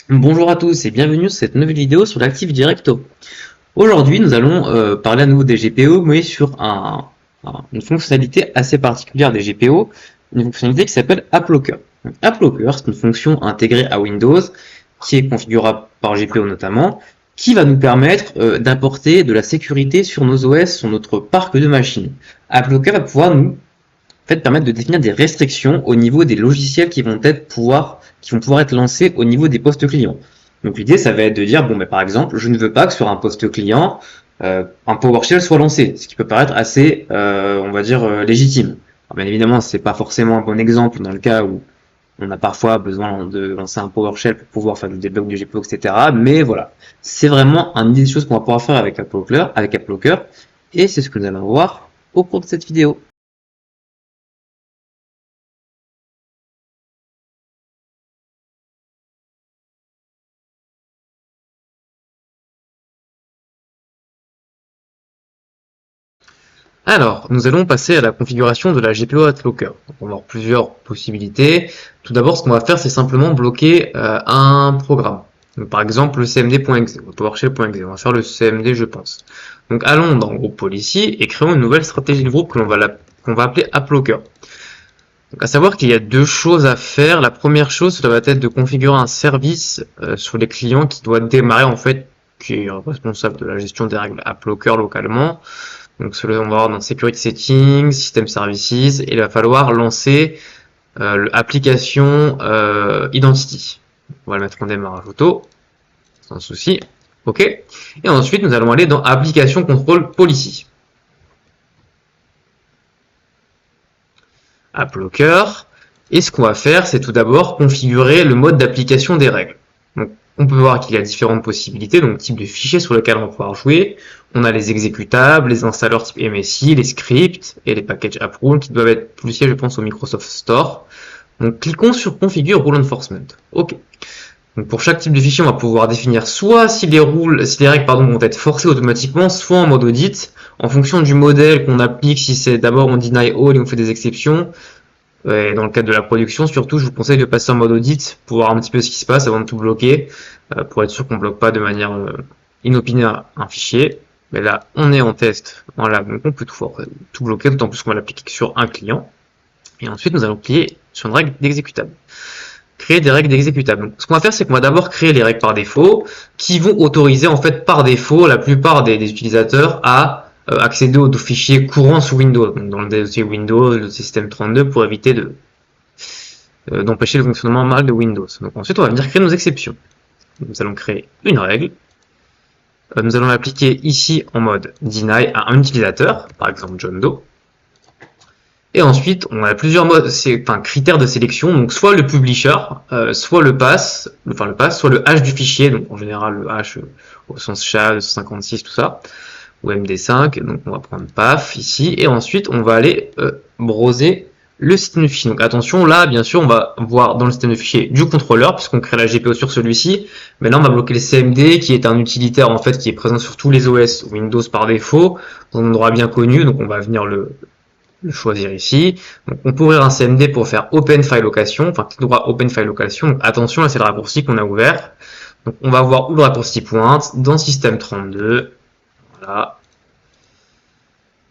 Bonjour à tous et bienvenue sur cette nouvelle vidéo sur l'Active Directo. Aujourd'hui, nous allons parler à nouveau des GPO, mais sur une fonctionnalité assez particulière des GPO, une fonctionnalité qui s'appelle AppLocker. AppLocker, c'est une fonction intégrée à Windows, qui est configurable par GPO notamment, qui va nous permettre d'apporter de la sécurité sur nos OS, sur notre parc de machines. AppLocker va pouvoir nous permettre de définir des restrictions au niveau des logiciels qui vont pouvoir être lancés au niveau des postes clients. Donc l'idée, ça va être de dire, bon, mais par exemple, je ne veux pas que sur un poste client, un PowerShell soit lancé, ce qui peut paraître assez, on va dire, légitime. Alors, bien évidemment, c'est pas forcément un bon exemple dans le cas où on a parfois besoin de lancer un PowerShell pour pouvoir faire du debug du GPO, etc. Mais voilà, c'est vraiment un idée de choses qu'on va pouvoir faire avec AppLocker, et c'est ce que nous allons voir au cours de cette vidéo. Alors, nous allons passer à la configuration de la GPO AppLocker. On va avoir plusieurs possibilités. Tout d'abord, ce qu'on va faire, c'est simplement bloquer un programme. Donc, par exemple, le cmd.exe, ou PowerShell.exe. On va faire le cmd, je pense. Donc, allons dans le groupe Policy et créons une nouvelle stratégie de groupe qu'on va appeler AppLocker. Donc, à savoir qu'il y a deux choses à faire. La première chose, ça va être de configurer un service sur les clients qui doit démarrer, en fait, qui est responsable de la gestion des règles AppLocker localement. Donc on va avoir dans Security Settings, System Services, et il va falloir lancer l'application Identity. On va le mettre en démarrage auto, sans souci. OK. Et ensuite, nous allons aller dans Application Control Policy. AppLocker. Et ce qu'on va faire, c'est tout d'abord configurer le mode d'application des règles. Donc, on peut voir qu'il y a différentes possibilités, donc type de fichier sur lequel on va pouvoir jouer. On a les exécutables, les installeurs type MSI, les scripts et les packages app rule qui doivent être publiés, je pense, au Microsoft Store. Donc, cliquons sur Configure Rule Enforcement. OK. Donc, pour chaque type de fichier, on va pouvoir définir soit si les règles vont être forcées automatiquement, soit en mode audit, en fonction du modèle qu'on applique. Si c'est d'abord on deny all et on fait des exceptions, et dans le cadre de la production, surtout, je vous conseille de passer en mode audit pour voir un petit peu ce qui se passe avant de tout bloquer, pour être sûr qu'on ne bloque pas de manière inopinée un fichier. Mais là, on est en test en lab, donc on peut tout bloquer, d'autant plus qu'on va l'appliquer sur un client. Et ensuite, nous allons cliquer sur une règle d'exécutable. Créer des règles d'exécutable. Donc, ce qu'on va faire, c'est qu'on va d'abord créer les règles par défaut, qui vont autoriser en fait par défaut la plupart des utilisateurs à accéder aux fichiers courants sous Windows, donc dans le dossier Windows, le système 32, pour éviter d'empêcher le fonctionnement normal de Windows. Donc ensuite, on va venir créer nos exceptions. Nous allons créer une règle. Nous allons l'appliquer ici en mode deny à un utilisateur, par exemple John Doe. Et ensuite, on a plusieurs critères de sélection, donc soit le publisher, soit le pass, soit le hash du fichier, donc en général le hash au sens SHA, 256, tout ça, ou MD5, donc on va prendre PAF ici, et ensuite on va aller browser le système de fichier. Donc attention, là bien sûr on va voir dans le système de fichier du contrôleur, puisqu'on crée la GPO sur celui-ci, mais là on va bloquer le CMD, qui est un utilitaire en fait qui est présent sur tous les OS Windows par défaut, dans un endroit bien connu, donc on va venir le choisir ici. Donc on peut ouvrir un CMD pour faire Open File Location, enfin clic droit Open File Location. Donc, attention, là c'est le raccourci qu'on a ouvert. Donc on va voir où le raccourci pointe dans Système 32. Voilà.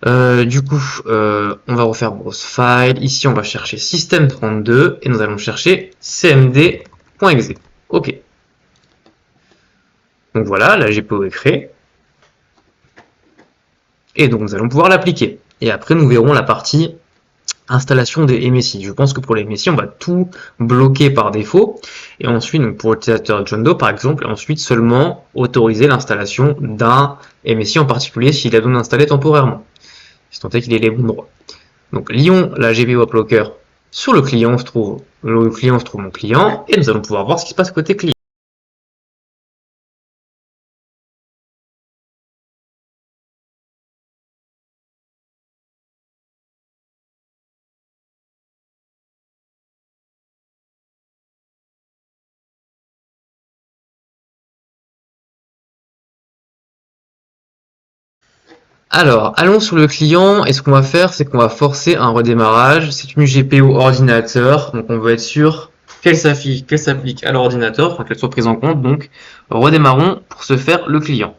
On va refaire Browse File. Ici, on va chercher Système 32 et nous allons chercher cmd.exe. OK. Donc voilà, la GPO est créée. Et donc nous allons pouvoir l'appliquer. Et après, nous verrons la partie installation des MSI. Je pense que pour les MSI, on va tout bloquer par défaut. Et ensuite, donc pour l'utilisateur John Doe, par exemple, ensuite seulement autoriser l'installation d'un MSI en particulier s'il a besoin d'installer temporairement. Si tant est qu'il ait les bons droits. Donc, lions la GPO AppLocker sur le client, se trouve mon client, et nous allons pouvoir voir ce qui se passe côté client. Alors, allons sur le client, et ce qu'on va faire, c'est qu'on va forcer un redémarrage. C'est une GPO ordinateur, donc on veut être sûr qu'elle s'applique à l'ordinateur, enfin qu'elle soit prise en compte. Donc, redémarrons pour se faire le client.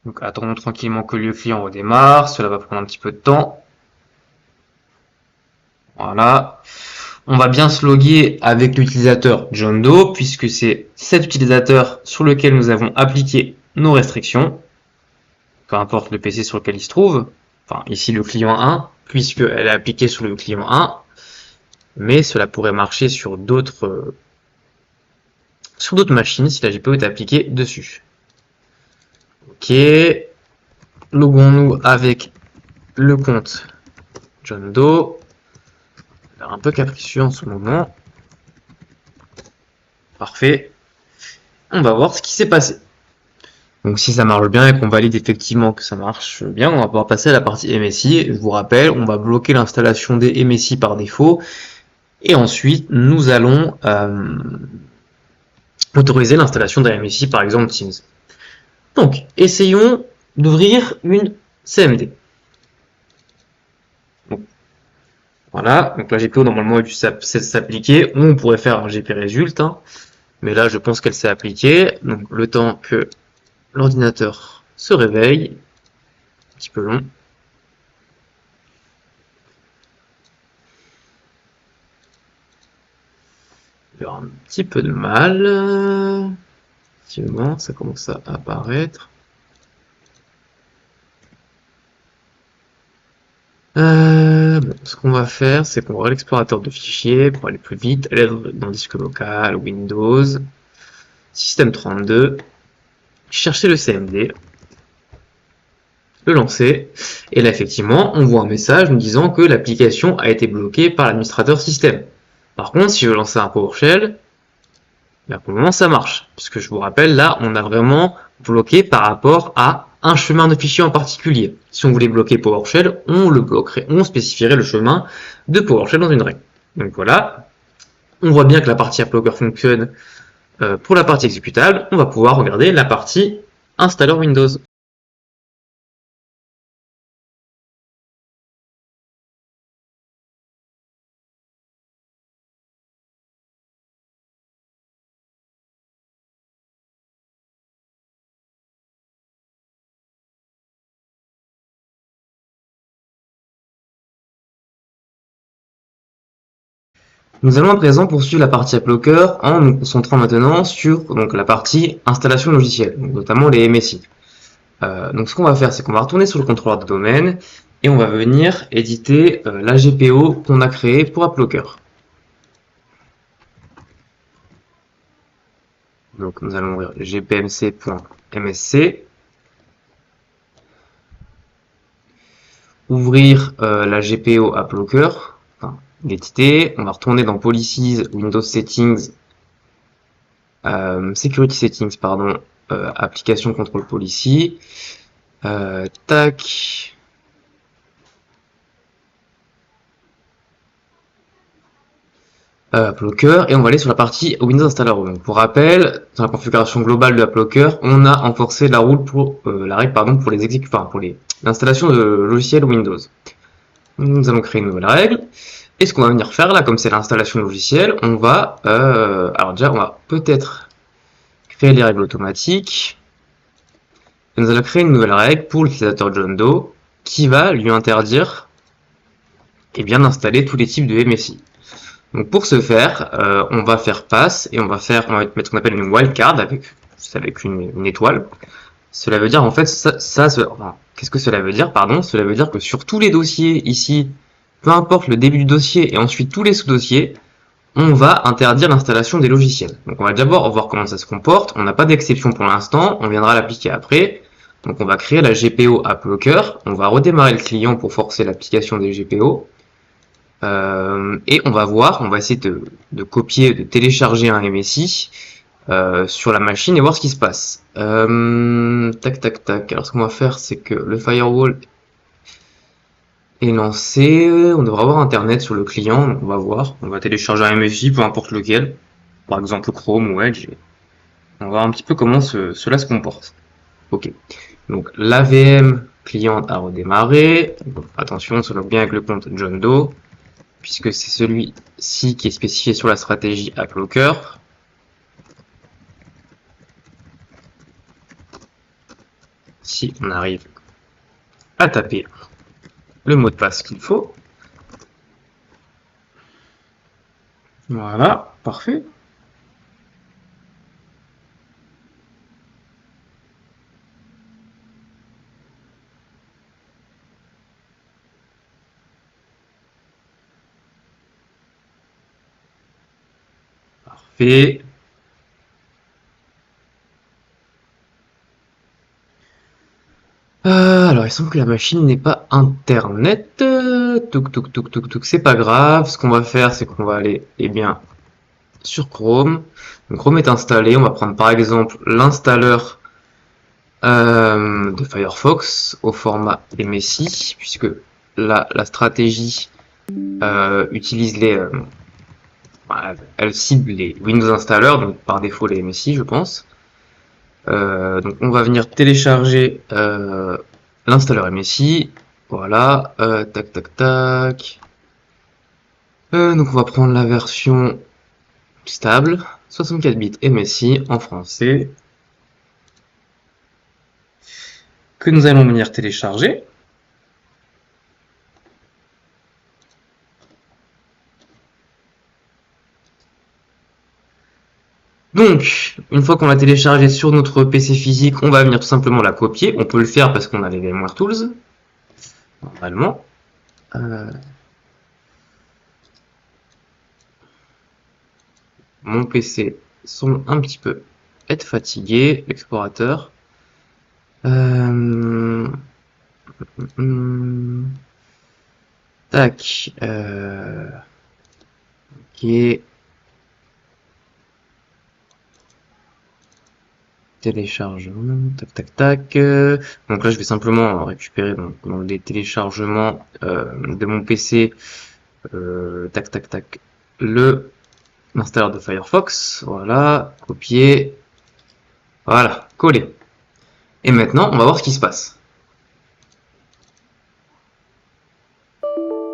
Donc, attendons tranquillement que le client redémarre. Cela va prendre un petit peu de temps. Voilà. On va bien se loguer avec l'utilisateur John Doe, puisque c'est cet utilisateur sur lequel nous avons appliqué nos restrictions. Peu importe le PC sur lequel il se trouve. Enfin, ici le client 1, puisqu'elle est appliquée sur le client 1. Mais cela pourrait marcher sur d'autres machines si la GPU est appliquée dessus. Ok, loguons-nous avec le compte John Doe. Un peu capricieux en ce moment. Parfait. On va voir ce qui s'est passé. Donc si ça marche bien et qu'on valide effectivement que ça marche bien, on va pouvoir passer à la partie MSI. Je vous rappelle, on va bloquer l'installation des MSI par défaut. Et ensuite, nous allons autoriser l'installation des MSI, par exemple Teams. Donc, essayons d'ouvrir une CMD. Donc, voilà, donc la GPO normalement a dû s'appliquer. On pourrait faire un GP Result, hein, mais là je pense qu'elle s'est appliquée. Donc le temps que l'ordinateur se réveille, un petit peu long. Il y aura un petit peu de mal. Effectivement, ça commence à apparaître. Bon, ce qu'on va faire, c'est qu'on va l'explorateur de fichiers pour aller plus vite, aller dans le disque local, Windows, système 32, chercher le CMD, le lancer, et là effectivement, on voit un message nous disant que l'application a été bloquée par l'administrateur système. Par contre, si je veux lancer un PowerShell, là, pour le moment ça marche, puisque je vous rappelle, là on a vraiment bloqué par rapport à un chemin de fichier en particulier. Si on voulait bloquer PowerShell, on le bloquerait, on spécifierait le chemin de PowerShell dans une règle. Donc voilà, on voit bien que la partie AppLocker fonctionne pour la partie exécutable. On va pouvoir regarder la partie installeur Windows. Nous allons à présent poursuivre la partie AppLocker en nous concentrant maintenant sur donc, la partie installation logicielle, notamment les MSI. Donc ce qu'on va faire, c'est qu'on va retourner sur le contrôleur de domaine et on va venir éditer la GPO qu'on a créée pour AppLocker. Donc nous allons ouvrir gpmc.msc, ouvrir la GPO AppLocker, enfin, l'éditer, on va retourner dans Policies, Windows Settings, Security Settings, pardon, Application Control Policy, tac, AppLocker, et on va aller sur la partie Windows Installer. Donc, pour rappel, dans la configuration globale de AppLocker, on a renforcé la règle pour les l'installation de logiciels Windows. Nous allons créer une nouvelle règle. Et ce qu'on va venir faire là, comme c'est l'installation logicielle, on va, alors déjà, on va peut-être créer les règles automatiques. Et nous allons créer une nouvelle règle pour l'utilisateur John Doe qui va lui interdire d'installer tous les types de MSI. Donc pour ce faire, on va faire pass et on va mettre ce qu'on appelle une wildcard avec une étoile. Cela veut dire en fait qu'est-ce que cela veut dire, pardon? Cela veut dire que sur tous les dossiers ici, peu importe le début du dossier et ensuite tous les sous-dossiers, on va interdire l'installation des logiciels. Donc on va d'abord voir comment ça se comporte. On n'a pas d'exception pour l'instant, on viendra l'appliquer après. Donc on va créer la GPO AppLocker, on va redémarrer le client pour forcer l'application des GPO. Et on va essayer de copier, de télécharger un MSI sur la machine et voir ce qui se passe. Tac, tac, tac. Alors ce qu'on va faire, c'est que le firewall est lancé. On devrait avoir internet sur le client, donc on va voir. On va télécharger un MSI, peu importe lequel. Par exemple Chrome ou Edge. On va voir un petit peu comment cela se comporte. Ok. Donc la VM client à redémarrer. Attention, on se log bien avec le compte John Doe, puisque c'est celui-ci qui est spécifié sur la stratégie AppLocker. Si on arrive à taper le mot de passe qu'il faut. Voilà, parfait. Parfait. Alors, il semble que la machine n'est pas internet. Touk, c'est pas grave. Ce qu'on va faire, c'est qu'on va aller, eh bien, sur Chrome. Donc, Chrome est installé. On va prendre par exemple l'installeur de Firefox au format MSI, puisque la stratégie utilise elle cible les Windows installeurs, donc par défaut les MSI, je pense. Donc on va venir télécharger l'installeur MSI. Voilà, tac. Donc on va prendre la version stable, 64 bits MSI en français, que nous allons venir télécharger. Donc, une fois qu'on l'a téléchargé sur notre PC physique, on va venir tout simplement la copier. On peut le faire parce qu'on a les VMware Tools, normalement. Mon PC semble un petit peu être fatigué, l'explorateur. Tac. Ok. Téléchargement. Tac. Donc là, je vais simplement récupérer dans les téléchargements de mon PC. Tac. L'installeur de Firefox. Voilà. Copier. Voilà. Coller. Et maintenant, on va voir ce qui se passe.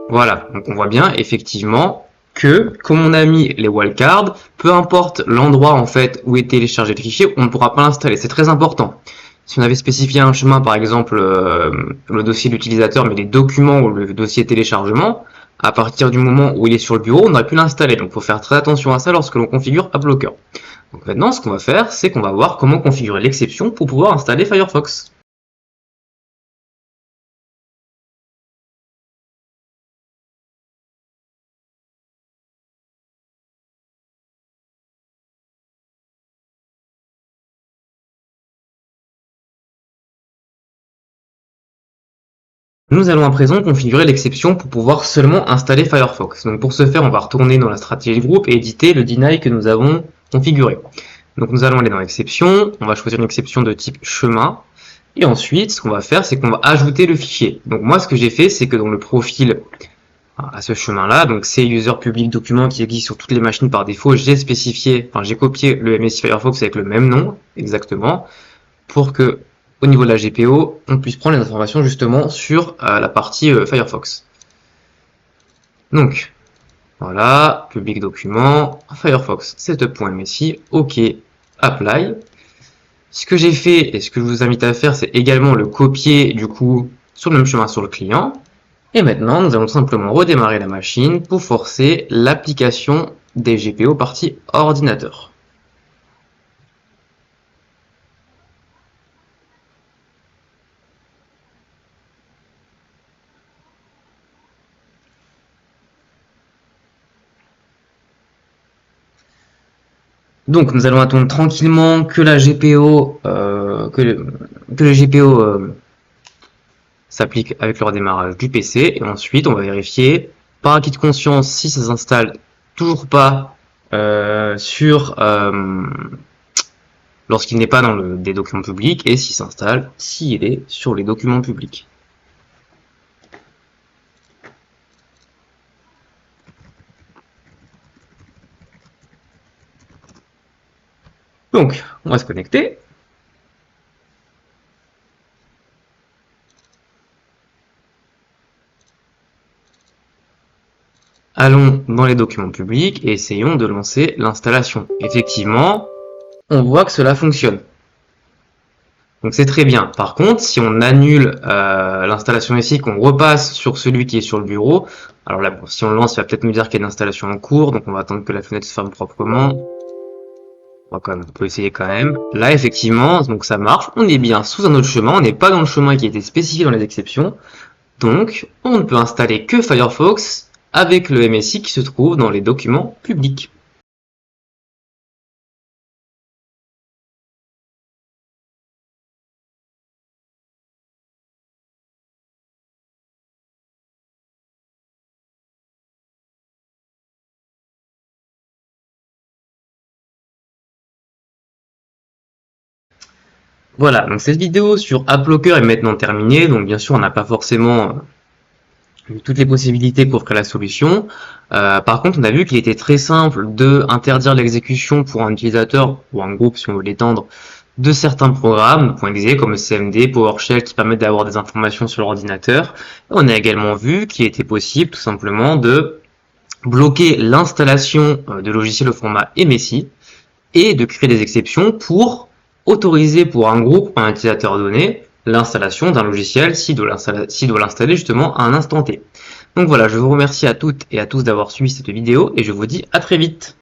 Voilà, donc on voit bien effectivement que, comme on a mis les wildcards, peu importe l'endroit en fait où est téléchargé le fichier, on ne pourra pas l'installer. C'est très important. Si on avait spécifié un chemin, par exemple le dossier d'utilisateur, mais les documents ou le dossier téléchargement, à partir du moment où il est sur le bureau, on aurait pu l'installer. Donc il faut faire très attention à ça lorsque l'on configure AppLocker. Donc maintenant, ce qu'on va faire, c'est qu'on va voir comment configurer l'exception pour pouvoir installer Firefox. Nous allons à présent configurer l'exception pour pouvoir seulement installer Firefox. Donc pour ce faire, on va retourner dans la stratégie groupe et éditer le deny que nous avons configuré. Donc nous allons aller dans l'exception, on va choisir une exception de type chemin, et ensuite ce qu'on va faire, c'est qu'on va ajouter le fichier. Donc moi ce que j'ai fait, c'est que dans le profil à ce chemin-là, donc c'est user public document qui existe sur toutes les machines par défaut, j'ai spécifié, j'ai copié le MSI Firefox avec le même nom, exactement, pour que au niveau de la GPO, on puisse prendre les informations justement sur la partie Firefox. Donc, voilà, public document, Firefox setup.msi, OK, apply. Ce que j'ai fait et ce que je vous invite à faire, c'est également le copier du coup sur le même chemin sur le client. Et maintenant, nous allons simplement redémarrer la machine pour forcer l'application des GPO partie ordinateur. Donc nous allons attendre tranquillement que la GPO, que le GPO s'applique avec le redémarrage du PC et ensuite on va vérifier par acquis de conscience si ça s'installe toujours pas lorsqu'il n'est pas dans des documents publics et s'il s'installe s'il est sur les documents publics. Donc on va se connecter. Allons dans les documents publics et essayons de lancer l'installation. Effectivement, on voit que cela fonctionne. Donc c'est très bien. Par contre, si on annule l'installation ici, qu'on repasse sur celui qui est sur le bureau, alors là, bon, si on le lance, il va peut-être nous dire qu'il y a une installation en cours, donc on va attendre que la fenêtre se ferme proprement. On peut essayer quand même. Là, effectivement, donc ça marche. On est bien sous un autre chemin. On n'est pas dans le chemin qui était spécifié dans les exceptions. Donc, on ne peut installer que Firefox avec le MSI qui se trouve dans les documents publics. Voilà, donc cette vidéo sur AppLocker est maintenant terminée. Donc bien sûr, on n'a pas forcément toutes les possibilités pour créer la solution. Par contre, on a vu qu'il était très simple de interdire l'exécution pour un utilisateur ou un groupe, si on veut l'étendre, de certains programmes .exe comme CMD, PowerShell qui permettent d'avoir des informations sur l'ordinateur. On a également vu qu'il était possible tout simplement de bloquer l'installation de logiciels au format MSI et de créer des exceptions pour autoriser pour un groupe, un utilisateur donné, l'installation d'un logiciel s'il doit l'installer justement à un instant T. Donc voilà, je vous remercie à toutes et à tous d'avoir suivi cette vidéo et je vous dis à très vite.